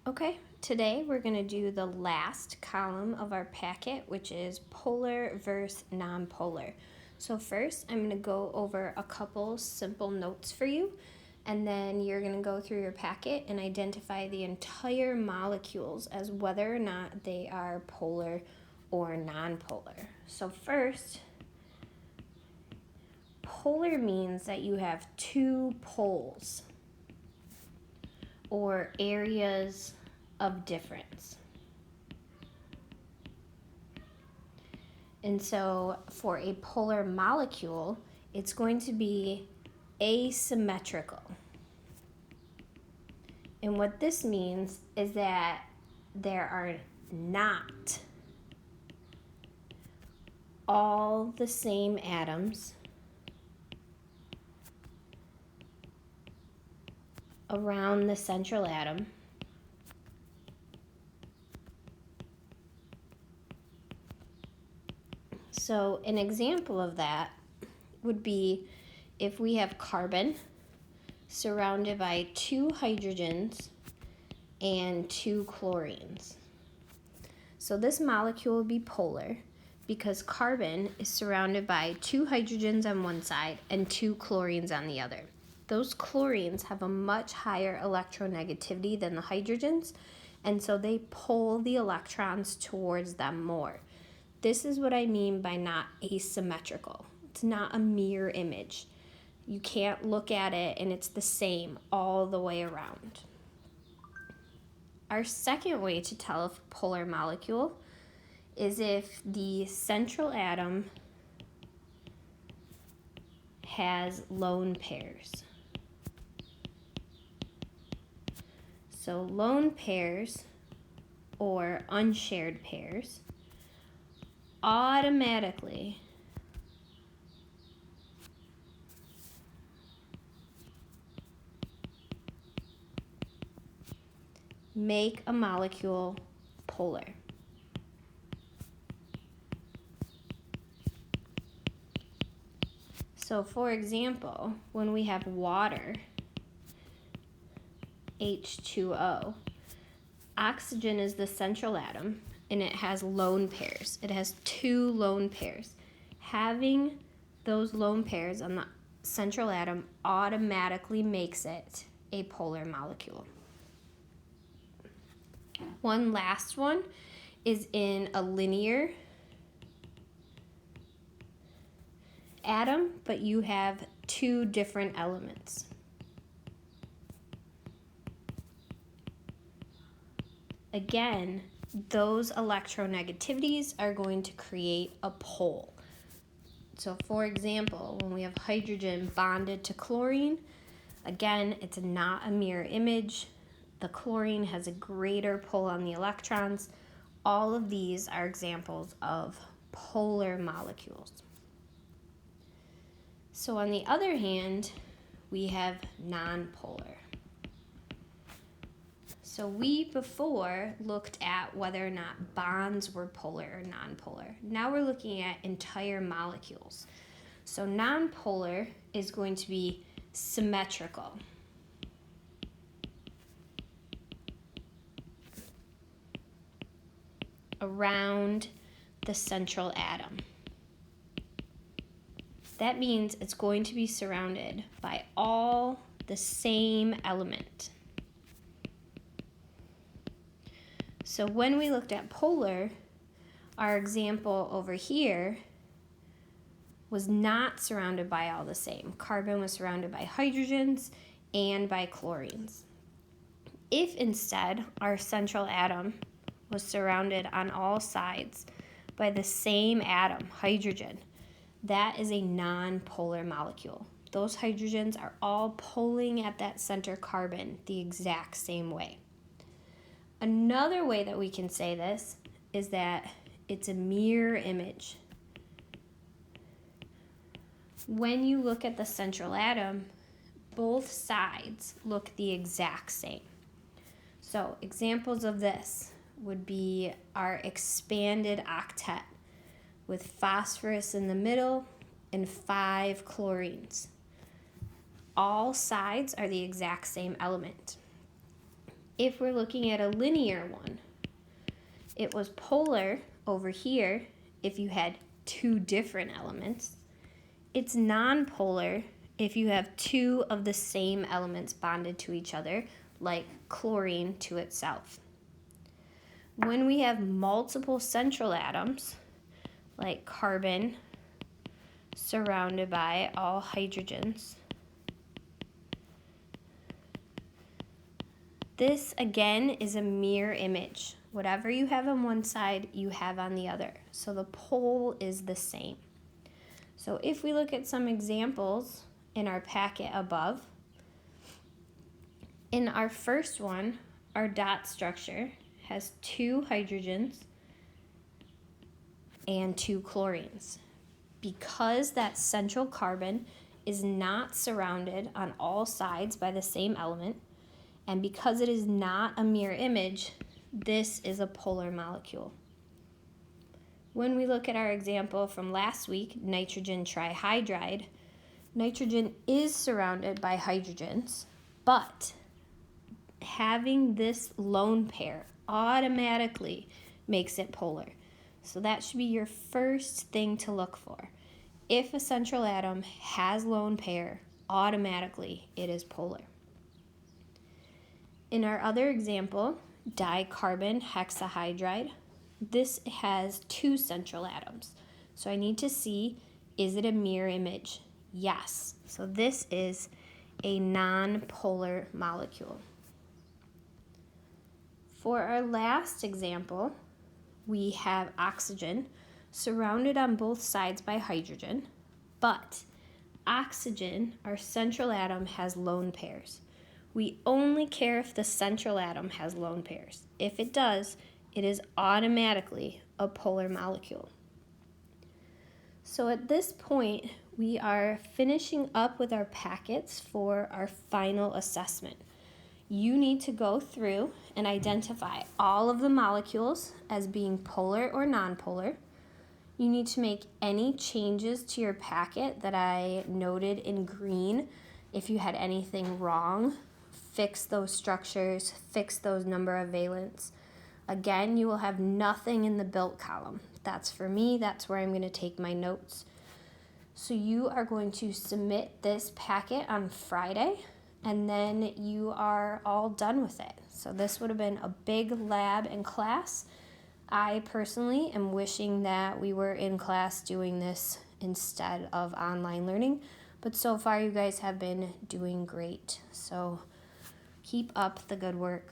Okay, today we're going to do the last column of our packet, which is polar versus nonpolar. So first, I'm going to go over a couple simple notes for you, and then you're going to go through your packet and identify the entire molecules as whether or not they are polar or nonpolar. So first, polar means that you have two poles or areas of difference. And so for a polar molecule, it's going to be asymmetrical. And what this means is that there are not all the same atoms around the central atom So an example of that would be if we have carbon surrounded by two hydrogens and two chlorines. So this molecule would be polar because carbon is surrounded by two hydrogens on one side and two chlorines on the other. Those chlorines have a much higher electronegativity than the hydrogens, and so they pull the electrons towards them more. This is what I mean by not asymmetrical. It's not a mirror image. You can't look at it and it's the same all the way around. Our second way to tell a polar molecule is if the central atom has lone pairs. So lone pairs or unshared pairs automatically make a molecule polar. So for example, when we have water, H2O, oxygen is the central atom and it has lone pairs. It has two lone pairs. Having those lone pairs on the central atom automatically makes it a polar molecule. One last one is in a linear atom, but you have two different elements. Again, those electronegativities are going to create a pole. So for example, when we have hydrogen bonded to chlorine, again, it's not a mirror image. The chlorine has a greater pull on the electrons. All of these are examples of polar molecules. So on the other hand, we have nonpolar. So we before looked at whether or not bonds were polar or nonpolar. Now we're looking at entire molecules. So nonpolar is going to be symmetrical. Around the central atom. That means it's going to be surrounded by all the same element. So when we looked at polar, our example over here was not surrounded by all the same. Carbon was surrounded by hydrogens and by chlorines. If instead our central atom was surrounded on all sides by the same atom, hydrogen, that is a nonpolar molecule. Those hydrogens are all pulling at that center carbon the exact same way. Another way that we can say this is that it's a mirror image. When you look at the central atom, both sides look the exact same. So examples of this would be our expanded octet with phosphorus in the middle and 5 chlorines. All sides are the exact same element. If we're looking at a linear one, it was polar over here if you had two different elements. It's nonpolar if you have two of the same elements bonded to each other, like chlorine to itself. When we have multiple central atoms, like carbon surrounded by all hydrogens, this again is a mirror image. Whatever you have on one side, you have on the other. So the pole is the same. So if we look at some examples in our packet above, in our first one, our dot structure has 2 hydrogens and 2 chlorines. Because that central carbon is not surrounded on all sides by the same element, and because it is not a mirror image, this is a polar molecule. When we look at our example from last week, nitrogen trihydride, nitrogen is surrounded by hydrogens, but having this lone pair automatically makes it polar. So that should be your first thing to look for. If a central atom has lone pair, automatically it is polar. In our other example, dicarbon hexahydride, this has 2 central atoms. So I need to see, is it a mirror image? Yes. So this is a non-polar molecule. For our last example, we have oxygen surrounded on both sides by hydrogen, but oxygen, our central atom, has lone pairs. We only care if the central atom has lone pairs. If it does, it is automatically a polar molecule. So at this point, we are finishing up with our packets for our final assessment. You need to go through and identify all of the molecules as being polar or nonpolar. You need to make any changes to your packet that I noted in green. If you had anything wrong, fix those structures, fix those number of valence. Again, you will have nothing in the built column. That's for me, that's where I'm going to take my notes. So you are going to submit this packet on Friday, and then you are all done with it. So this would have been a big lab in class. I personally am wishing that we were in class doing this instead of online learning, but so far you guys have been doing great. So keep up the good work.